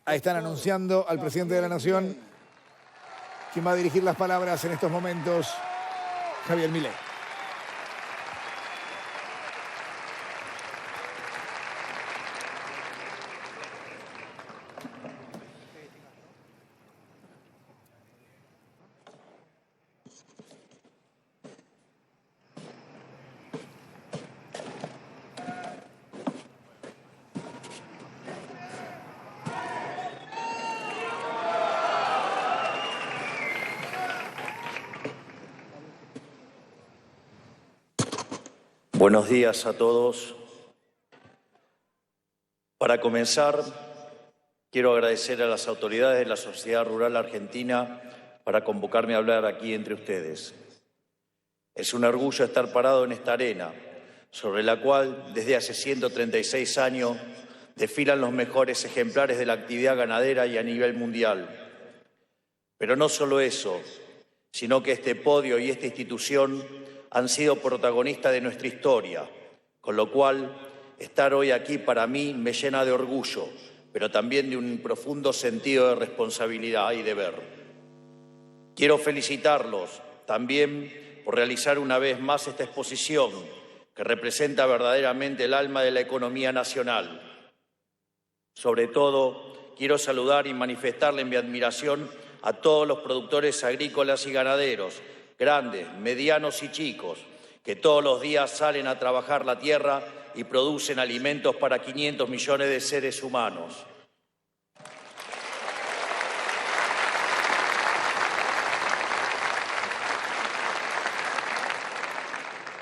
Ahí están anunciando al presidente de la Nación, quien va a dirigir las palabras en estos momentos, Javier Milei. Buenos días a todos. Para comenzar, quiero agradecer a las autoridades de la sociedad rural argentina para convocarme a hablar aquí entre ustedes. Es un orgullo estar parado en esta arena, sobre la cual desde hace 136 años desfilan los mejores ejemplares de la actividad ganadera y a nivel mundial. Pero no solo eso, sino que este podio y esta institución han sido protagonistas de nuestra historia, con lo cual estar hoy aquí para mí me llena de orgullo, pero también de un profundo sentido de responsabilidad y deber. Quiero felicitarlos también por realizar una vez más esta exposición que representa verdaderamente el alma de la economía nacional. Sobre todo, quiero saludar y manifestarle mi admiración a todos los productores agrícolas y ganaderos, grandes, medianos y chicos, que todos los días salen a trabajar la tierra y producen alimentos para 500 millones de seres humanos.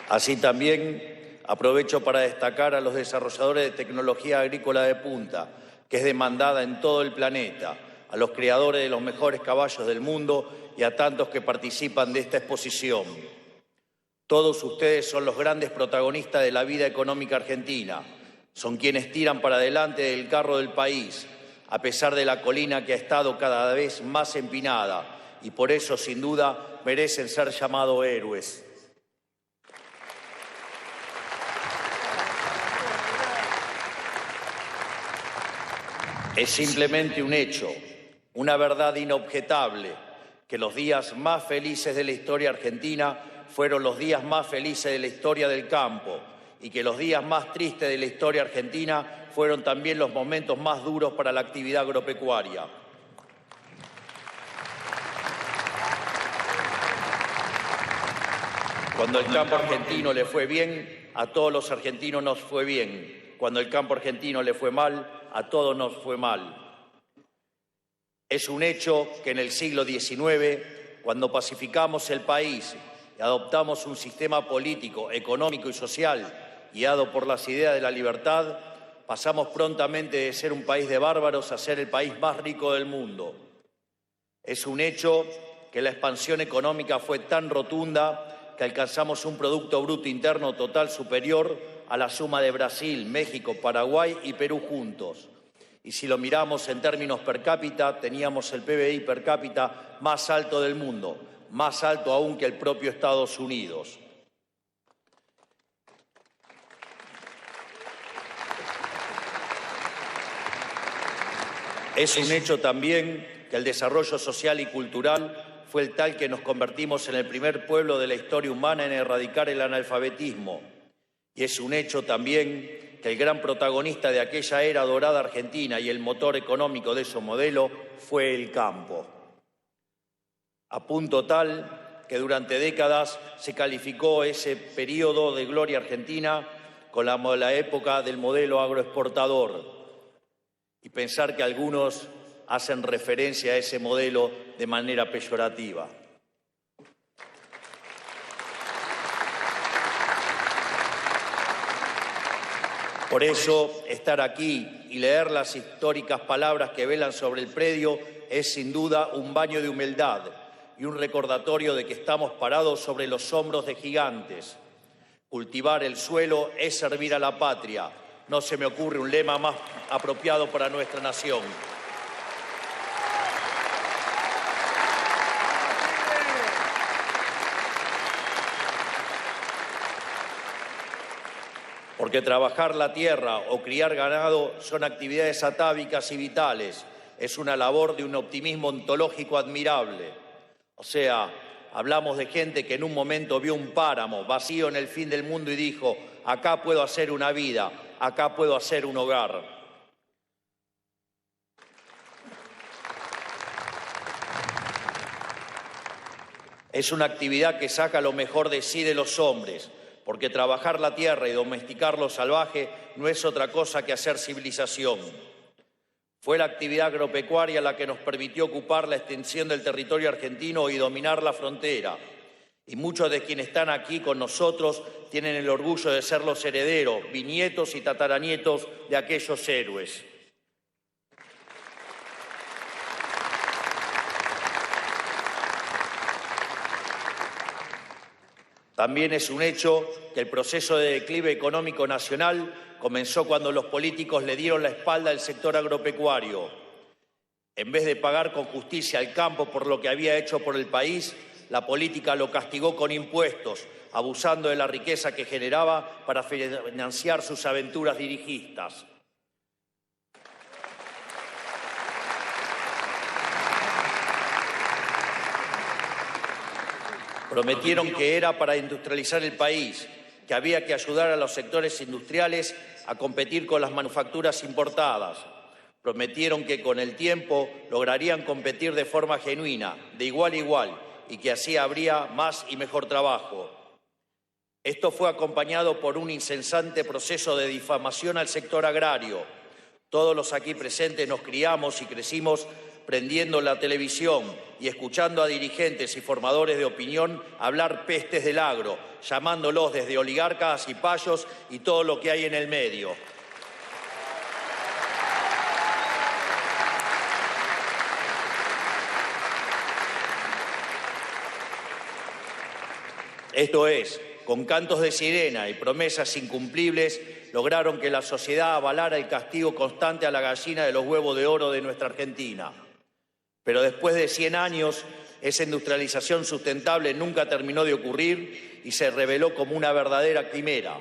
Así también aprovecho para destacar a los desarrolladores de tecnología agrícola de punta, que es demandada en todo el planeta, a los creadores de los mejores caballos del mundo y a tantos que participan de esta exposición. Todos ustedes son los grandes protagonistas de la vida económica argentina. Son quienes tiran para adelante el carro del país, a pesar de la colina que ha estado cada vez más empinada, y por eso, sin duda, merecen ser llamados héroes. Es simplemente un hecho, una verdad inobjetable, que los días más felices de la historia argentina fueron los días más felices de la historia del campo y que los días más tristes de la historia argentina fueron también los momentos más duros para la actividad agropecuaria. Cuando el campo argentino le fue bien, a todos los argentinos nos fue bien. Cuando el campo argentino le fue mal, a todos nos fue mal. Es un hecho que en el siglo XIX, cuando pacificamos el país y adoptamos un sistema político, económico y social guiado por las ideas de la libertad, pasamos prontamente de ser un país de bárbaros a ser el país más rico del mundo. Es un hecho que la expansión económica fue tan rotunda que alcanzamos un Producto Bruto Interno Total superior a la suma de Brasil, México, Paraguay y Perú juntos. Y si lo miramos en términos per cápita, teníamos el PBI per cápita más alto del mundo, más alto aún que el propio Estados Unidos. Es un hecho también que el desarrollo social y cultural fue el tal que nos convertimos en el primer pueblo de la historia humana en erradicar el analfabetismo. Y es un hecho también que el gran protagonista de aquella era dorada argentina y el motor económico de ese modelo fue el campo. A punto tal que durante décadas se calificó ese periodo de gloria argentina con la época del modelo agroexportador. Y pensar que algunos hacen referencia a ese modelo de manera peyorativa. Por eso, estar aquí y leer las históricas palabras que velan sobre el predio es sin duda un baño de humildad y un recordatorio de que estamos parados sobre los hombros de gigantes. Cultivar el suelo es servir a la patria. No se me ocurre un lema más apropiado para nuestra nación. Porque trabajar la tierra o criar ganado son actividades atávicas y vitales, es una labor de un optimismo ontológico admirable. O sea, hablamos de gente que en un momento vio un páramo vacío en el fin del mundo y dijo: acá puedo hacer una vida, acá puedo hacer un hogar. Es una actividad que saca lo mejor de sí de los hombres, porque trabajar la tierra y domesticar lo salvaje no es otra cosa que hacer civilización. Fue la actividad agropecuaria la que nos permitió ocupar la extensión del territorio argentino y dominar la frontera. Y muchos de quienes están aquí con nosotros tienen el orgullo de ser los herederos, bisnietos y tataranietos de aquellos héroes. También es un hecho que el proceso de declive económico nacional comenzó cuando los políticos le dieron la espalda al sector agropecuario. En vez de pagar con justicia al campo por lo que había hecho por el país, la política lo castigó con impuestos, abusando de la riqueza que generaba para financiar sus aventuras dirigistas. Prometieron que era para industrializar el país, que había que ayudar a los sectores industriales a competir con las manufacturas importadas. Prometieron que con el tiempo lograrían competir de forma genuina, de igual a igual, y que así habría más y mejor trabajo. Esto fue acompañado por un incesante proceso de difamación al sector agrario. Todos los aquí presentes nos criamos y crecimos prendiendo la televisión y escuchando a dirigentes y formadores de opinión hablar pestes del agro, llamándolos desde oligarcas y payos y todo lo que hay en el medio. Esto es, con cantos de sirena y promesas incumplibles, lograron que la sociedad avalara el castigo constante a la gallina de los huevos de oro de nuestra Argentina. Pero después de 100 años, esa industrialización sustentable nunca terminó de ocurrir y se reveló como una verdadera quimera.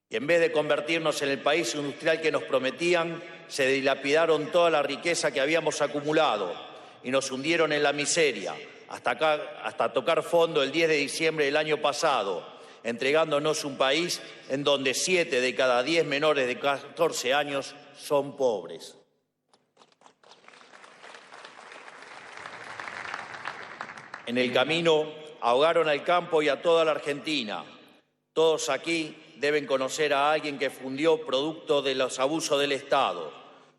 Y en vez de convertirnos en el país industrial que nos prometían, se dilapidaron toda la riqueza que habíamos acumulado y nos hundieron en la miseria, hasta tocar fondo el 10 de diciembre del año pasado, entregándonos un país en donde 7 de cada 10 menores de 14 años son pobres. En el camino ahogaron al campo y a toda la Argentina. Todos aquí deben conocer a alguien que fundió producto de los abusos del Estado.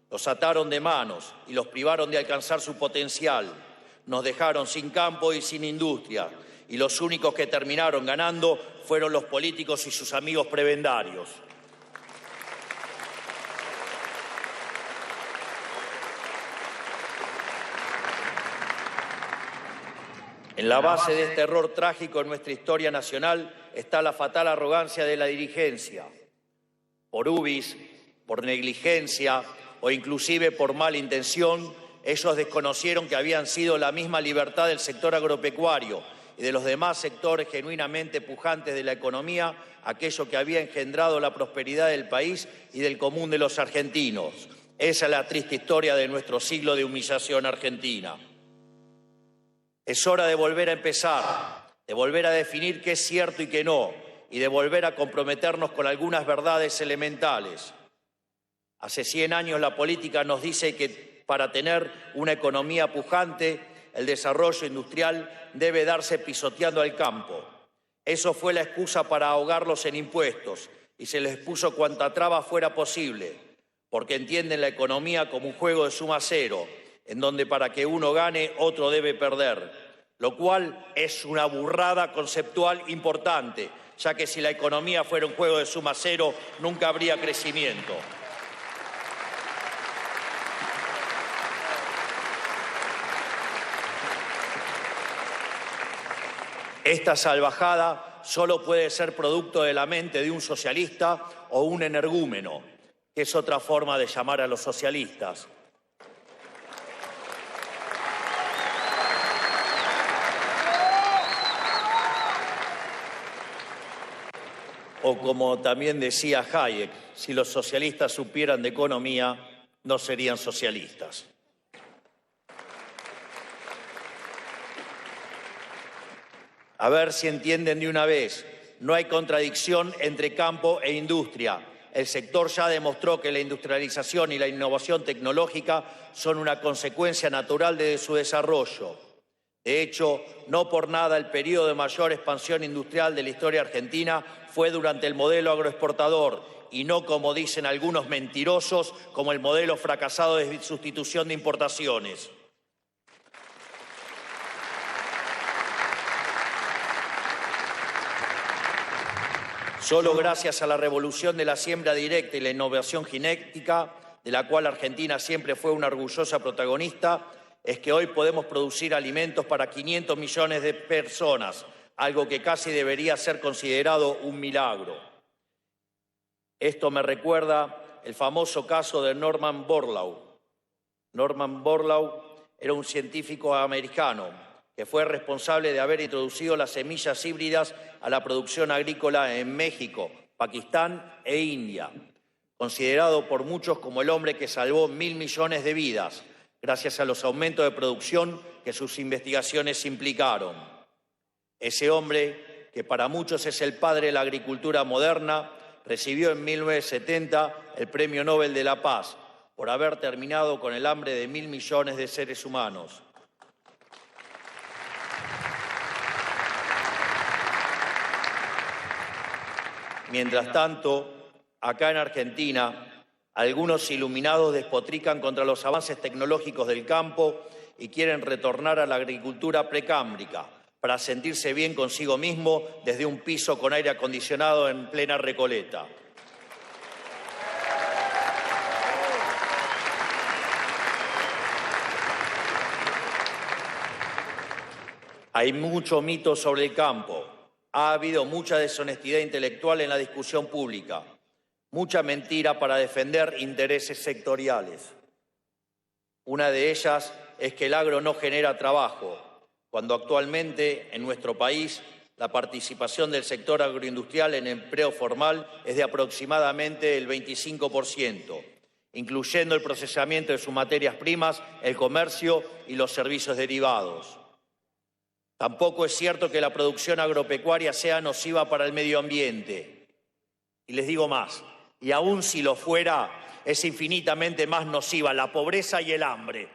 Los ataron de manos y los privaron de alcanzar su potencial. Nos dejaron sin campo y sin industria. Y los únicos que terminaron ganando fueron los políticos y sus amigos prebendarios. En la base de este error trágico en nuestra historia nacional está la fatal arrogancia de la dirigencia. Por ubis, por negligencia o inclusive por mala intención, ellos desconocieron que habían sido la misma libertad del sector agropecuario y de los demás sectores genuinamente pujantes de la economía, aquello que había engendrado la prosperidad del país y del común de los argentinos. Esa es la triste historia de nuestro siglo de humillación argentina. Es hora de volver a empezar, de volver a definir qué es cierto y qué no, y de volver a comprometernos con algunas verdades elementales. Hace 100 años la política nos dice que para tener una economía pujante, el desarrollo industrial debe darse pisoteando al campo. Eso fue la excusa para ahogarlos en impuestos y se les puso cuanta traba fuera posible, porque entienden la economía como un juego de suma cero, en donde para que uno gane, otro debe perder, lo cual es una burrada conceptual importante, ya que si la economía fuera un juego de suma cero, nunca habría crecimiento. Esta salvajada solo puede ser producto de la mente de un socialista o un energúmeno, que es otra forma de llamar a los socialistas. O como también decía Hayek, si los socialistas supieran de economía, no serían socialistas. A ver si entienden de una vez, no hay contradicción entre campo e industria. El sector ya demostró que la industrialización y la innovación tecnológica son una consecuencia natural de su desarrollo. De hecho, no por nada el periodo de mayor expansión industrial de la historia argentina fue durante el modelo agroexportador y no, como dicen algunos mentirosos, como el modelo fracasado de sustitución de importaciones. Solo gracias a la revolución de la siembra directa y la innovación genética, de la cual Argentina siempre fue una orgullosa protagonista, es que hoy podemos producir alimentos para 500 millones de personas, algo que casi debería ser considerado un milagro. Esto me recuerda el famoso caso de Norman Borlaug. Norman Borlaug era un científico americano que fue responsable de haber introducido las semillas híbridas a la producción agrícola en México, Pakistán e India, considerado por muchos como el hombre que salvó 1.000 millones de vidas, gracias a los aumentos de producción que sus investigaciones implicaron. Ese hombre, que para muchos es el padre de la agricultura moderna, recibió en 1970 el Premio Nobel de la Paz por haber terminado con el hambre de 1.000 millones de seres humanos. Mientras tanto, acá en Argentina, algunos iluminados despotrican contra los avances tecnológicos del campo y quieren retornar a la agricultura precámbrica para sentirse bien consigo mismo desde un piso con aire acondicionado en plena Recoleta. Hay mucho mito sobre el campo. Ha habido mucha deshonestidad intelectual en la discusión pública, mucha mentira para defender intereses sectoriales. Una de ellas es que el agro no genera trabajo, cuando actualmente en nuestro país la participación del sector agroindustrial en empleo formal es de aproximadamente el 25%, incluyendo el procesamiento de sus materias primas, el comercio y los servicios derivados. Tampoco es cierto que la producción agropecuaria sea nociva para el medio ambiente. Y les digo más, y aún si lo fuera, es infinitamente más nociva la pobreza y el hambre.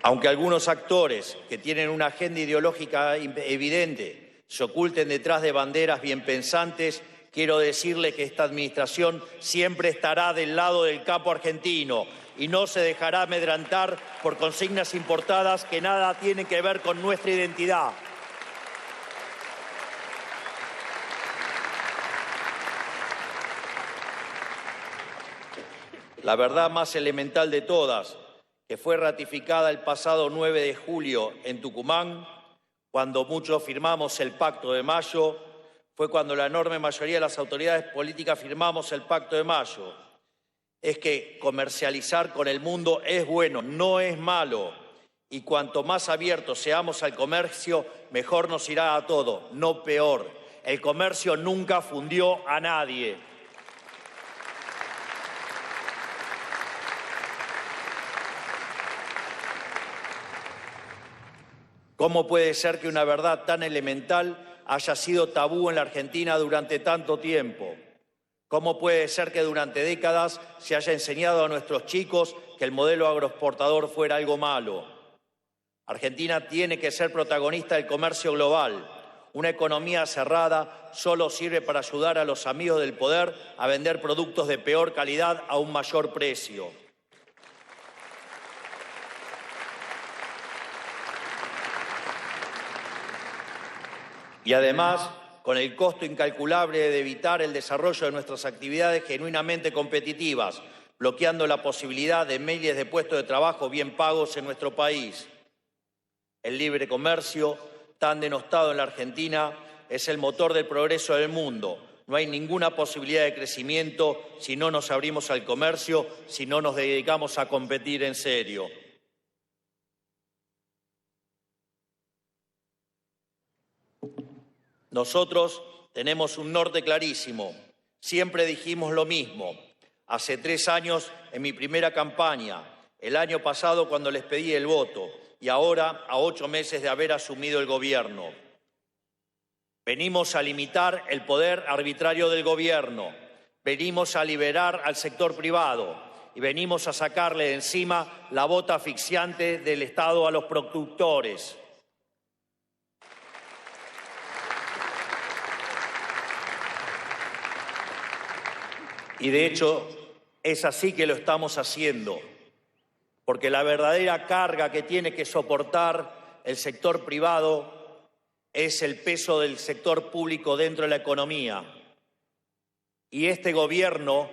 Aunque algunos actores que tienen una agenda ideológica evidente se oculten detrás de banderas bien pensantes, quiero decirle que esta administración siempre estará del lado del campo argentino y no se dejará amedrentar por consignas importadas que nada tienen que ver con nuestra identidad. La verdad más elemental de todas, que fue ratificada el pasado 9 de julio en Tucumán, cuando muchos firmamos el Pacto de Mayo, fue cuando la enorme mayoría de las autoridades políticas firmamos el Pacto de Mayo. Es que comercializar con el mundo es bueno, no es malo. Y cuanto más abiertos seamos al comercio, mejor nos irá a todo, no peor. El comercio nunca fundió a nadie. ¿Cómo puede ser que una verdad tan elemental haya sido tabú en la Argentina durante tanto tiempo? ¿Cómo puede ser que durante décadas se haya enseñado a nuestros chicos que el modelo agroexportador fuera algo malo? Argentina tiene que ser protagonista del comercio global. Una economía cerrada solo sirve para ayudar a los amigos del poder a vender productos de peor calidad a un mayor precio. Y además, con el costo incalculable de evitar el desarrollo de nuestras actividades genuinamente competitivas, bloqueando la posibilidad de miles de puestos de trabajo bien pagos en nuestro país. El libre comercio, tan denostado en la Argentina, es el motor del progreso del mundo. No hay ninguna posibilidad de crecimiento si no nos abrimos al comercio, si no nos dedicamos a competir en serio. Nosotros tenemos un norte clarísimo. Siempre dijimos lo mismo. Hace 3 años en mi primera campaña, el año pasado cuando les pedí el voto y ahora a 8 meses de haber asumido el gobierno. Venimos a limitar el poder arbitrario del gobierno, venimos a liberar al sector privado y venimos a sacarle de encima la bota asfixiante del Estado a los productores. Y de hecho, es así que lo estamos haciendo, porque la verdadera carga que tiene que soportar el sector privado es el peso del sector público dentro de la economía. Y este gobierno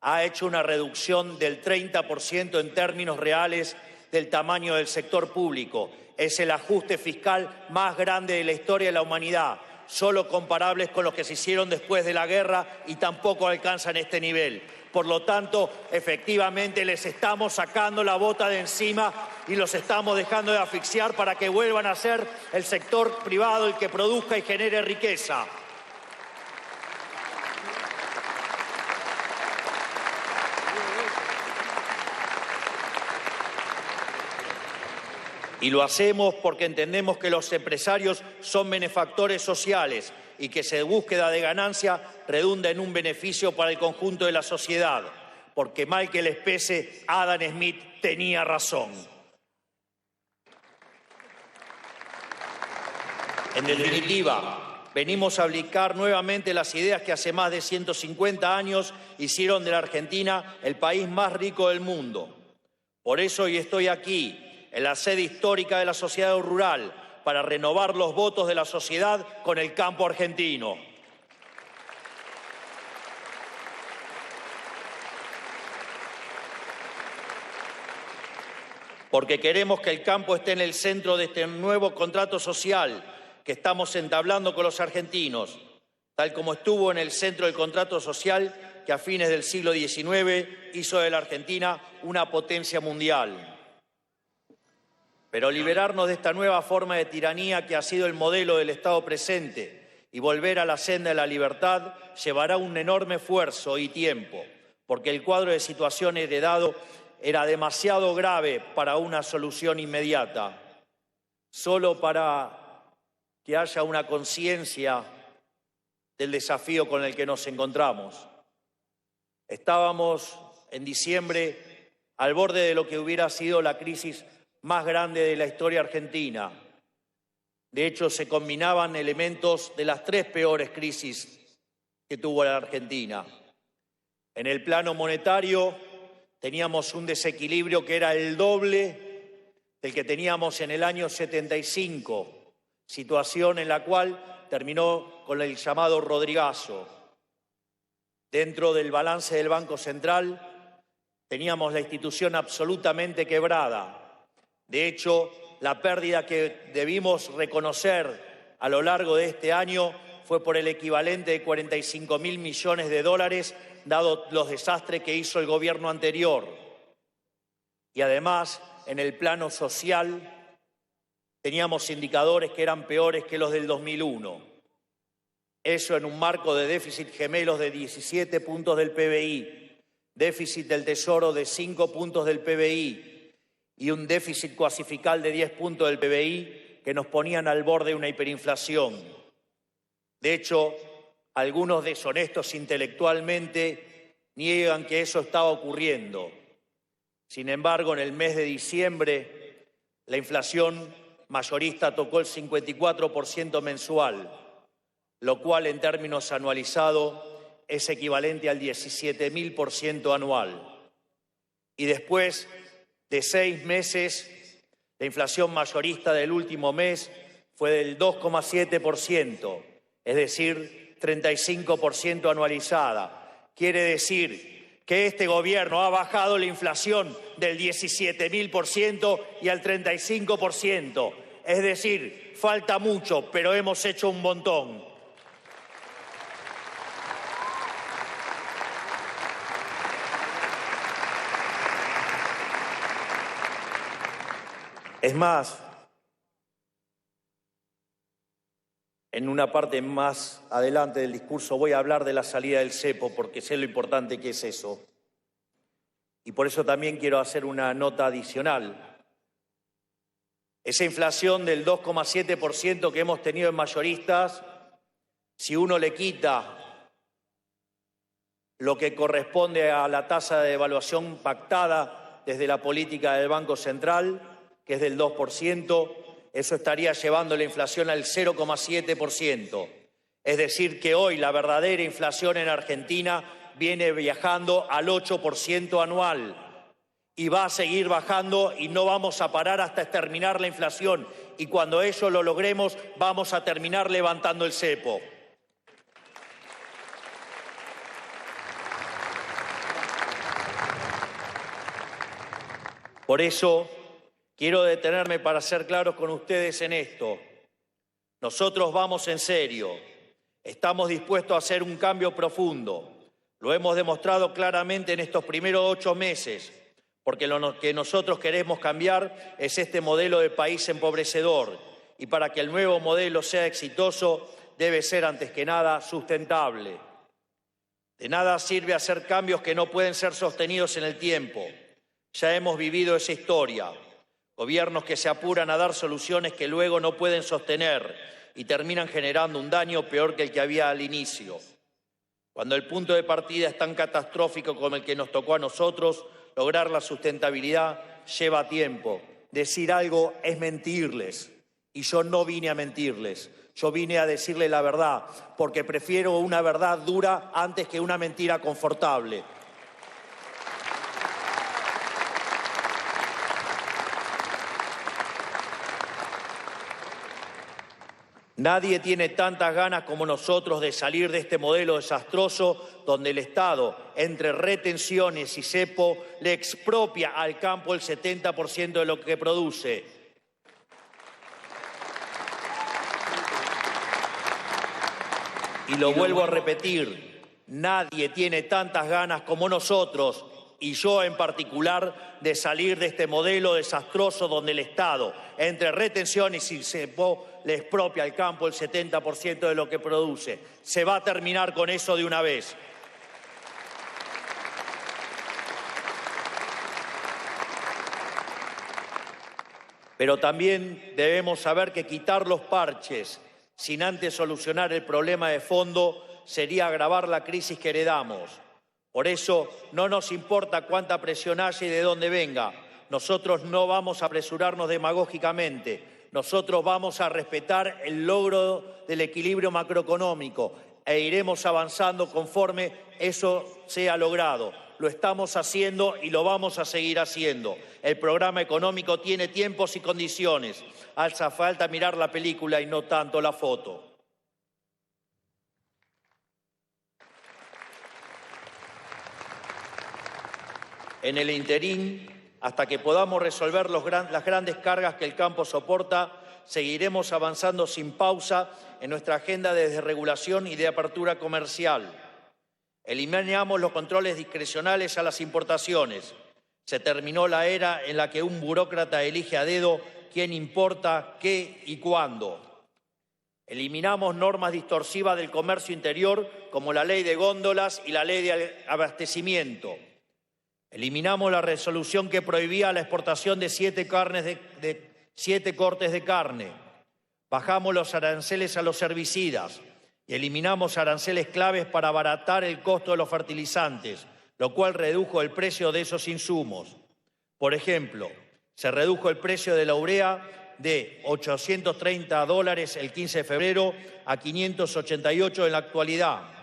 ha hecho una reducción del 30% en términos reales del tamaño del sector público. Es el ajuste fiscal más grande de la historia de la humanidad, solo comparables con los que se hicieron después de la guerra y tampoco alcanzan este nivel. Por lo tanto, efectivamente les estamos sacando la bota de encima y los estamos dejando de asfixiar para que vuelvan a ser el sector privado el que produzca y genere riqueza. Y lo hacemos porque entendemos que los empresarios son benefactores sociales y que su búsqueda de ganancia redunda en un beneficio para el conjunto de la sociedad. Porque mal que les pese, Adam Smith tenía razón. En definitiva, venimos a aplicar nuevamente las ideas que hace más de 150 años hicieron de la Argentina el país más rico del mundo. Por eso hoy estoy aquí, en la sede histórica de la sociedad rural, para renovar los votos de la sociedad con el campo argentino. Porque queremos que el campo esté en el centro de este nuevo contrato social que estamos entablando con los argentinos, tal como estuvo en el centro del contrato social que a fines del siglo XIX hizo de la Argentina una potencia mundial. Pero liberarnos de esta nueva forma de tiranía que ha sido el modelo del Estado presente y volver a la senda de la libertad llevará un enorme esfuerzo y tiempo, porque el cuadro de situación heredado era demasiado grave para una solución inmediata. Solo para que haya una conciencia del desafío con el que nos encontramos. Estábamos en diciembre al borde de lo que hubiera sido la crisis más grande de la historia argentina. De hecho, se combinaban elementos de las 3 peores crisis que tuvo la Argentina. En el plano monetario teníamos un desequilibrio que era el doble del que teníamos en el año 75, situación en la cual terminó con el llamado Rodrigazo. Dentro del balance del Banco Central teníamos la institución absolutamente quebrada. De hecho, la pérdida que debimos reconocer a lo largo de este año fue por el equivalente de 45.000 millones de dólares, dado los desastres que hizo el gobierno anterior. Y además, en el plano social, teníamos indicadores que eran peores que los del 2001. Eso en un marco de déficit gemelos de 17 puntos del PBI, déficit del Tesoro de 5 puntos del PBI, y un déficit coasifiscal de 10 puntos del PBI que nos ponían al borde de una hiperinflación. De hecho, algunos deshonestos intelectualmente niegan que eso estaba ocurriendo. Sin embargo, en el mes de diciembre, la inflación mayorista tocó el 54% mensual, lo cual en términos anualizados es equivalente al 17.000% anual. Y después de 6 meses, la inflación mayorista del último mes fue del 2,7%, es decir, 35% anualizada. Quiere decir que este gobierno ha bajado la inflación del 17.000% y al 35%. Es decir, falta mucho, pero hemos hecho un montón. Es más, En una parte más adelante del discurso voy a hablar de la salida del cepo, porque sé lo importante que es eso. Y por eso también quiero hacer una nota adicional. Esa inflación del 2,7% que hemos tenido en mayoristas, si uno le quita lo que corresponde a la tasa de devaluación pactada desde la política del Banco Central, que es del 2%, eso estaría llevando la inflación al 0,7%. Es decir, que hoy la verdadera inflación en Argentina viene viajando al 8% anual y va a seguir bajando y no vamos a parar hasta terminar la inflación. Y cuando eso lo logremos, vamos a terminar levantando el cepo. Por eso quiero detenerme para ser claros con ustedes en esto. Nosotros vamos en serio. Estamos dispuestos a hacer un cambio profundo. Lo hemos demostrado claramente en estos primeros 8 meses, porque lo que nosotros queremos cambiar es este modelo de país empobrecedor. Y para que el nuevo modelo sea exitoso, debe ser antes que nada sustentable. De nada sirve hacer cambios que no pueden ser sostenidos en el tiempo. Ya hemos vivido esa historia. Gobiernos que se apuran a dar soluciones que luego no pueden sostener y terminan generando un daño peor que el que había al inicio. Cuando el punto de partida es tan catastrófico como el que nos tocó a nosotros, lograr la sustentabilidad lleva tiempo. Decir algo es mentirles. Y yo no vine a mentirles. Yo vine a decirles la verdad, porque prefiero una verdad dura antes que una mentira confortable. Nadie tiene tantas ganas como nosotros de salir de este modelo desastroso donde el Estado, entre retenciones y cepo, le expropia al campo el 70% de lo que produce. Y lo vuelvo a repetir, nadie tiene tantas ganas como nosotros, y yo en particular, de salir de este modelo desastroso donde el Estado, entre retenciones y cepo, le expropia al campo el 70% de lo que produce. Se va a terminar con eso de una vez. Pero también debemos saber que quitar los parches sin antes solucionar el problema de fondo sería agravar la crisis que heredamos. Por eso no nos importa cuánta presión haya y de dónde venga. Nosotros no vamos a apresurarnos demagógicamente. Nosotros vamos a respetar el logro del equilibrio macroeconómico e iremos avanzando conforme eso sea logrado. Lo estamos haciendo y lo vamos a seguir haciendo. El programa económico tiene tiempos y condiciones. Hace falta mirar la película y no tanto la foto. En el interín, hasta que podamos resolver las grandes cargas que el campo soporta, seguiremos avanzando sin pausa en nuestra agenda de desregulación y de apertura comercial. Eliminamos los controles discrecionales a las importaciones. Se terminó la era en la que un burócrata elige a dedo quién importa, qué y cuándo. Eliminamos normas distorsivas del comercio interior como la ley de góndolas y la ley de abastecimiento. Eliminamos la resolución que prohibía la exportación de 7 cortes de carne. Bajamos los aranceles a los herbicidas y eliminamos aranceles claves para abaratar el costo de los fertilizantes, lo cual redujo el precio de esos insumos. Por ejemplo, se redujo el precio de la urea de $830 el 15 de febrero a 588 en la actualidad.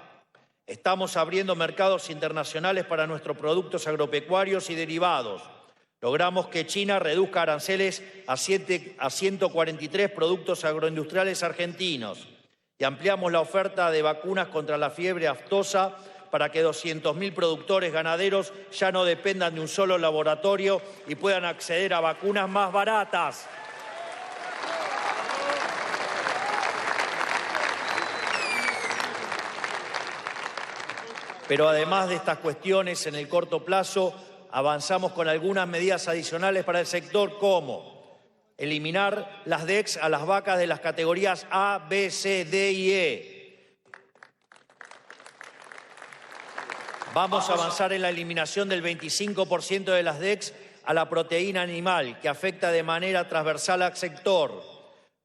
Estamos abriendo mercados internacionales para nuestros productos agropecuarios y derivados. Logramos que China reduzca aranceles a 143 productos agroindustriales argentinos y ampliamos la oferta de vacunas contra la fiebre aftosa para que 200.000 productores ganaderos ya no dependan de un solo laboratorio y puedan acceder a vacunas más baratas. Pero además de estas cuestiones, en el corto plazo, avanzamos con algunas medidas adicionales para el sector como eliminar las DEX a las vacas de las categorías A, B, C, D y E. Vamos a avanzar en la eliminación del 25% de las DEX a la proteína animal, que afecta de manera transversal al sector.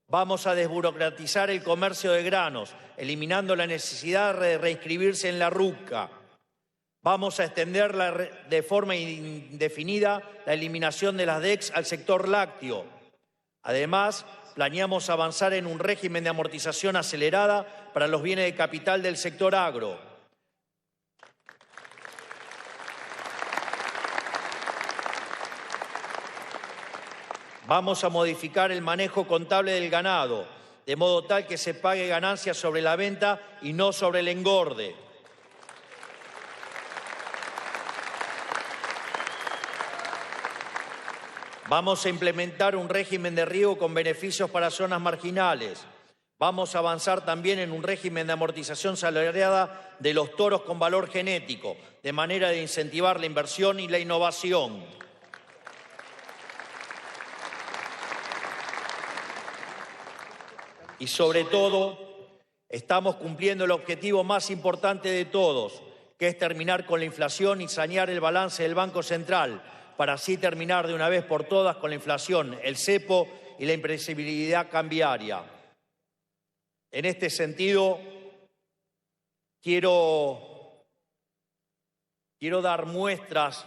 Vamos a desburocratizar el comercio de granos, eliminando la necesidad de reinscribirse en la RUCA. Vamos a extender de forma indefinida la eliminación de las DEX al sector lácteo. Además, planeamos avanzar en un régimen de amortización acelerada para los bienes de capital del sector agro. Vamos a modificar el manejo contable del ganado, de modo tal que se pague ganancias sobre la venta y no sobre el engorde. Vamos a implementar un régimen de riego con beneficios para zonas marginales. Vamos a avanzar también en un régimen de amortización salariada de los toros con valor genético, de manera de incentivar la inversión y la innovación. Y sobre todo, estamos cumpliendo el objetivo más importante de todos, que es terminar con la inflación y sanear el balance del Banco Central, para así terminar de una vez por todas con la inflación, el cepo y la imprevisibilidad cambiaria. En este sentido, quiero dar muestras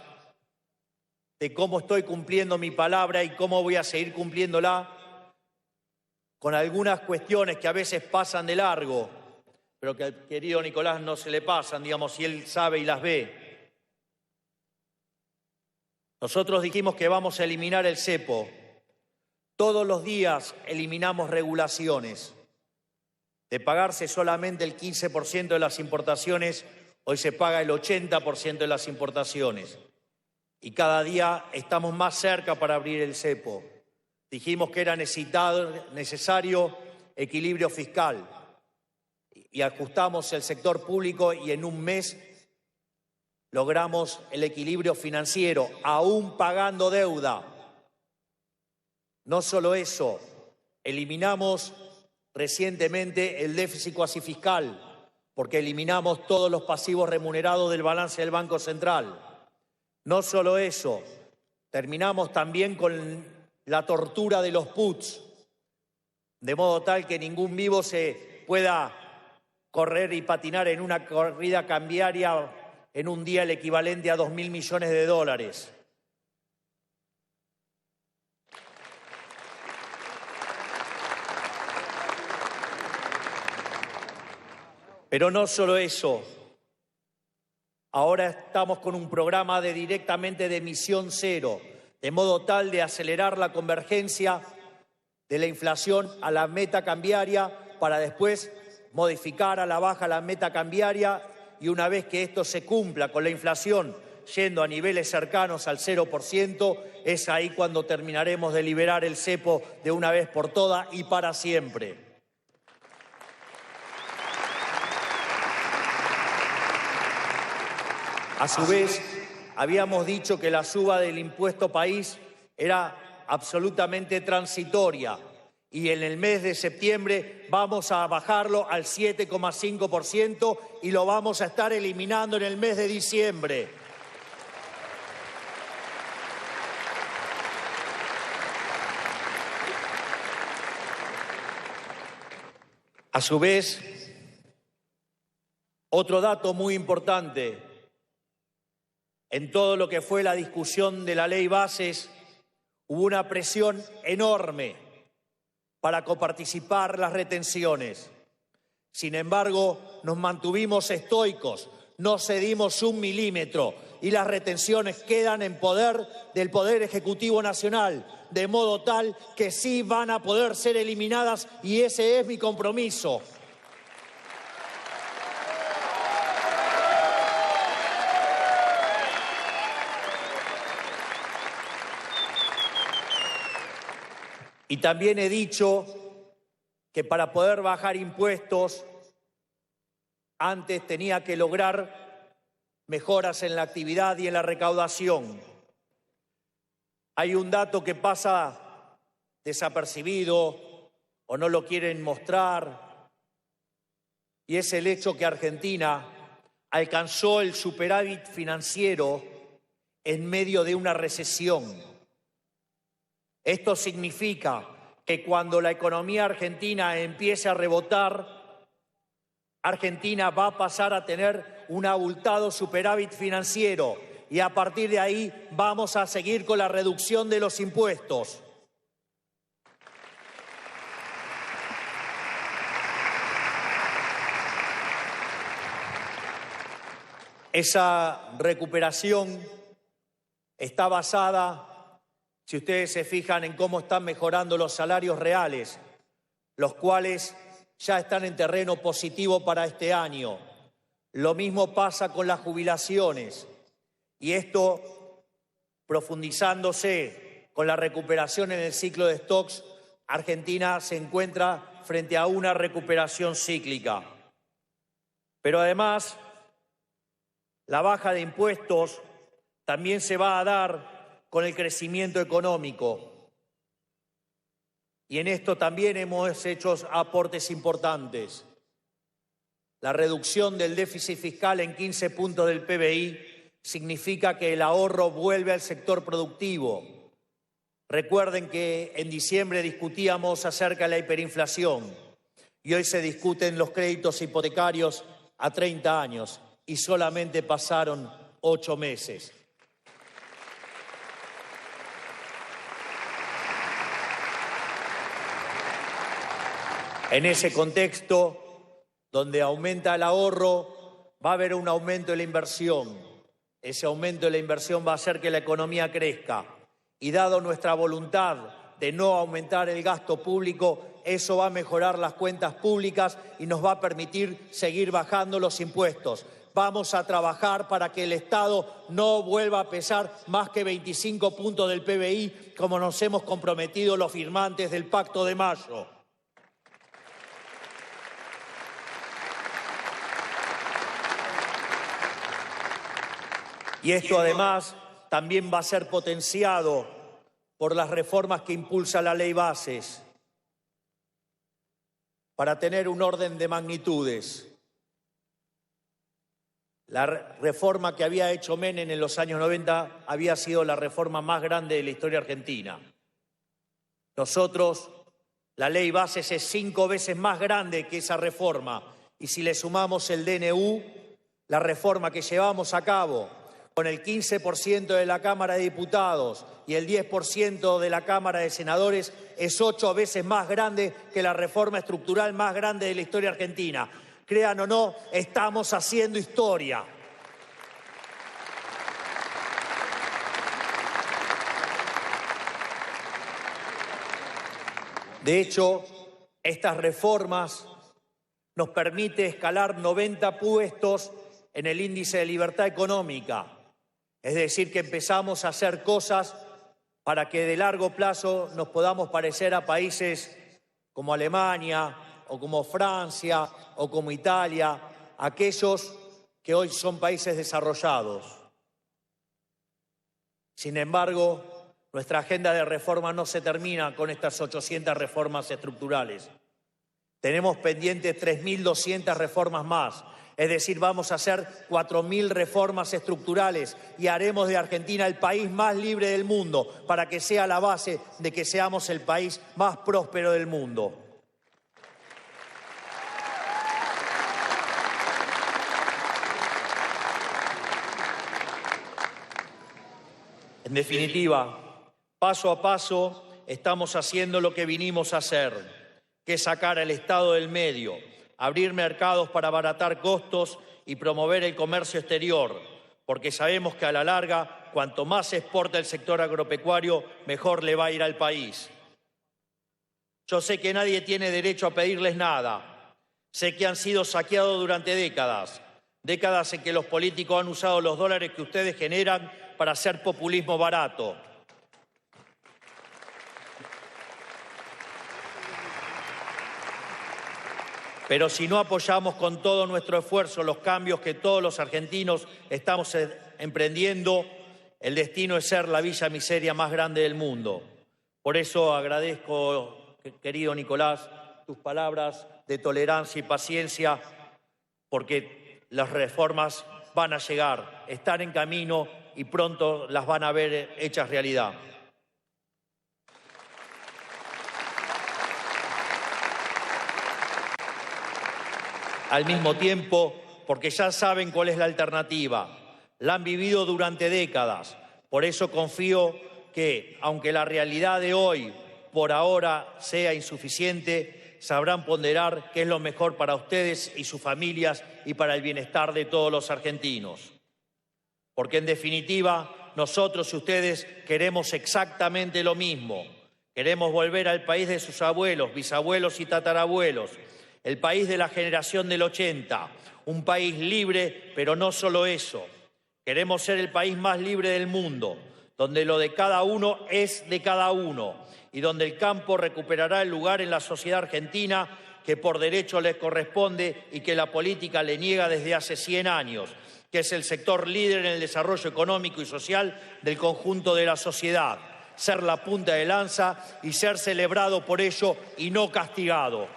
de cómo estoy cumpliendo mi palabra y cómo voy a seguir cumpliéndola, con algunas cuestiones que a veces pasan de largo, pero que al querido Nicolás no se le pasan, digamos, si él sabe y las ve. Nosotros dijimos que vamos a eliminar el cepo. Todos los días eliminamos regulaciones. De pagarse solamente el 15% de las importaciones, hoy se paga el 80% de las importaciones. Y cada día estamos más cerca para abrir el cepo. Dijimos que era necesario equilibrio fiscal. Y ajustamos el sector público y en un mes logramos el equilibrio financiero, aún pagando deuda. No solo eso, eliminamos recientemente el déficit cuasi fiscal, porque eliminamos todos los pasivos remunerados del balance del Banco Central. No solo eso, terminamos también con la tortura de los puts, de modo tal que ningún vivo se pueda correr y patinar en una corrida cambiaria en un día el equivalente a 2.000 millones de dólares. Pero no solo eso, ahora estamos con un programa directamente de emisión cero, de modo tal de acelerar la convergencia de la inflación a la meta cambiaria para después modificar a la baja la meta cambiaria. Y una vez que esto se cumpla con la inflación yendo a niveles cercanos al 0%, es ahí cuando terminaremos de liberar el cepo de una vez por todas y para siempre. A su vez, habíamos dicho que la suba del impuesto país era absolutamente transitoria. Y en el mes de septiembre vamos a bajarlo al 7,5% y lo vamos a estar eliminando en el mes de diciembre. A su vez, otro dato muy importante, en todo lo que fue la discusión de la ley bases, hubo una presión enorme para coparticipar las retenciones. Sin embargo, nos mantuvimos estoicos, no cedimos un milímetro y las retenciones quedan en poder del Poder Ejecutivo Nacional, de modo tal que sí van a poder ser eliminadas y ese es mi compromiso. Y también he dicho que para poder bajar impuestos, antes tenía que lograr mejoras en la actividad y en la recaudación. Hay un dato que pasa desapercibido o no lo quieren mostrar, y es el hecho que Argentina alcanzó el superávit financiero en medio de una recesión. Esto significa que cuando la economía argentina empiece a rebotar, Argentina va a pasar a tener un abultado superávit financiero y a partir de ahí vamos a seguir con la reducción de los impuestos. Esa recuperación está basada, si ustedes se fijan en cómo están mejorando los salarios reales, los cuales ya están en terreno positivo para este año. Lo mismo pasa con las jubilaciones. Y esto, profundizándose con la recuperación en el ciclo de stocks, Argentina se encuentra frente a una recuperación cíclica. Pero además, la baja de impuestos también se va a dar con el crecimiento económico. Y en esto también hemos hecho aportes importantes. La reducción del déficit fiscal en 15 puntos del PBI significa que el ahorro vuelve al sector productivo. Recuerden que en diciembre discutíamos acerca de la hiperinflación y hoy se discuten los créditos hipotecarios a 30 años. Y solamente pasaron 8 meses. En ese contexto, donde aumenta el ahorro, va a haber un aumento de la inversión. Ese aumento de la inversión va a hacer que la economía crezca. Y dado nuestra voluntad de no aumentar el gasto público, eso va a mejorar las cuentas públicas y nos va a permitir seguir bajando los impuestos. Vamos a trabajar para que el Estado no vuelva a pesar más que 25 puntos del PBI, como nos hemos comprometido los firmantes del Pacto de Mayo. Y esto además también va a ser potenciado por las reformas que impulsa la Ley Bases, para tener un orden de magnitudes. La reforma que había hecho Menem en los años 90 había sido la reforma más grande de la historia argentina. Nosotros, la Ley Bases es 5 veces más grande que esa reforma. Y si le sumamos el DNU, la reforma que llevamos a cabo con el 15% de la Cámara de Diputados y el 10% de la Cámara de Senadores, es 8 veces más grande que la reforma estructural más grande de la historia argentina. Crean o no, estamos haciendo historia. De hecho, estas reformas nos permiten escalar 90 puestos en el índice de libertad económica. Es decir, que empezamos a hacer cosas para que de largo plazo nos podamos parecer a países como Alemania, o como Francia, o como Italia, aquellos que hoy son países desarrollados. Sin embargo, nuestra agenda de reforma no se termina con estas 800 reformas estructurales. Tenemos pendientes 3.200 reformas más, es decir, vamos a hacer 4.000 reformas estructurales y haremos de Argentina el país más libre del mundo para que sea la base de que seamos el país más próspero del mundo. En definitiva, paso a paso estamos haciendo lo que vinimos a hacer, que es sacar al Estado del medio, abrir mercados para abaratar costos y promover el comercio exterior, porque sabemos que a la larga, cuanto más se exporta el sector agropecuario, mejor le va a ir al país. Yo sé que nadie tiene derecho a pedirles nada. Sé que han sido saqueados durante décadas en que los políticos han usado los dólares que ustedes generan para hacer populismo barato. Pero si no apoyamos con todo nuestro esfuerzo los cambios que todos los argentinos estamos emprendiendo, el destino es ser la villa miseria más grande del mundo. Por eso agradezco, querido Nicolás, tus palabras de tolerancia y paciencia, porque las reformas van a llegar, están en camino y pronto las van a ver hechas realidad. Al mismo tiempo, porque ya saben cuál es la alternativa, la han vivido durante décadas. Por eso confío que, aunque la realidad de hoy por ahora sea insuficiente, sabrán ponderar qué es lo mejor para ustedes y sus familias y para el bienestar de todos los argentinos. Porque en definitiva, nosotros y ustedes queremos exactamente lo mismo. Queremos volver al país de sus abuelos, bisabuelos y tatarabuelos, el país de la generación del 80, un país libre, pero no solo eso. Queremos ser el país más libre del mundo, donde lo de cada uno es de cada uno y donde el campo recuperará el lugar en la sociedad argentina que por derecho les corresponde y que la política le niega desde hace 100 años, que es el sector líder en el desarrollo económico y social del conjunto de la sociedad. Ser la punta de lanza y ser celebrado por ello y no castigado.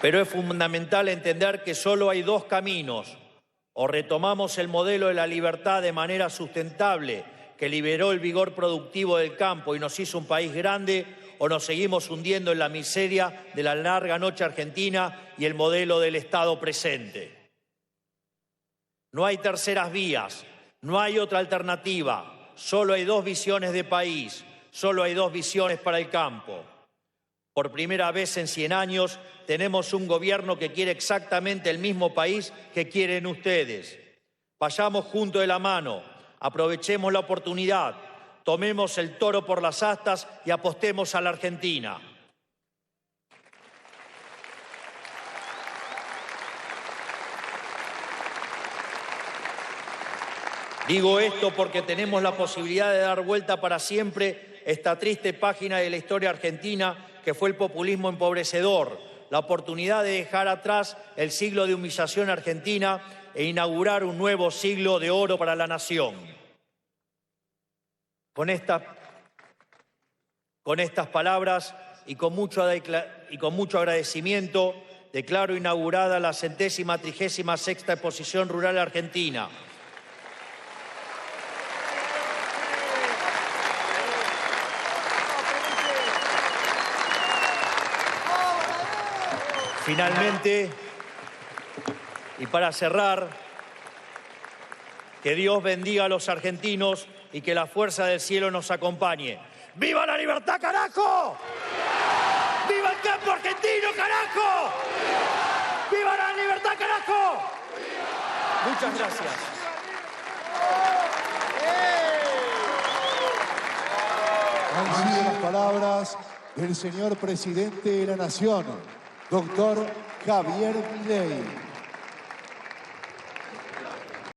Pero es fundamental entender que solo hay dos caminos. O retomamos el modelo de la libertad de manera sustentable, que liberó el vigor productivo del campo y nos hizo un país grande, o nos seguimos hundiendo en la miseria de la larga noche argentina y el modelo del Estado presente. No hay terceras vías, no hay otra alternativa, solo hay dos visiones de país, solo hay dos visiones para el campo. Por primera vez en 100 años tenemos un gobierno que quiere exactamente el mismo país que quieren ustedes. Vayamos juntos de la mano, aprovechemos la oportunidad, tomemos el toro por las astas y apostemos a la Argentina. Digo esto porque tenemos la posibilidad de dar vuelta para siempre esta triste página de la historia argentina que fue el populismo empobrecedor, la oportunidad de dejar atrás el siglo de humillación argentina e inaugurar un nuevo siglo de oro para la nación. Con estas palabras y con mucho agradecimiento, declaro inaugurada la 136ª Exposición Rural Argentina. Finalmente, y para cerrar, que Dios bendiga a los argentinos y que la fuerza del cielo nos acompañe. ¡Viva la libertad, carajo! ¡Viva el campo argentino, carajo! ¡Viva la libertad, carajo! Muchas gracias. Han sido las palabras del señor presidente de la Nación, doctor Javier Milei.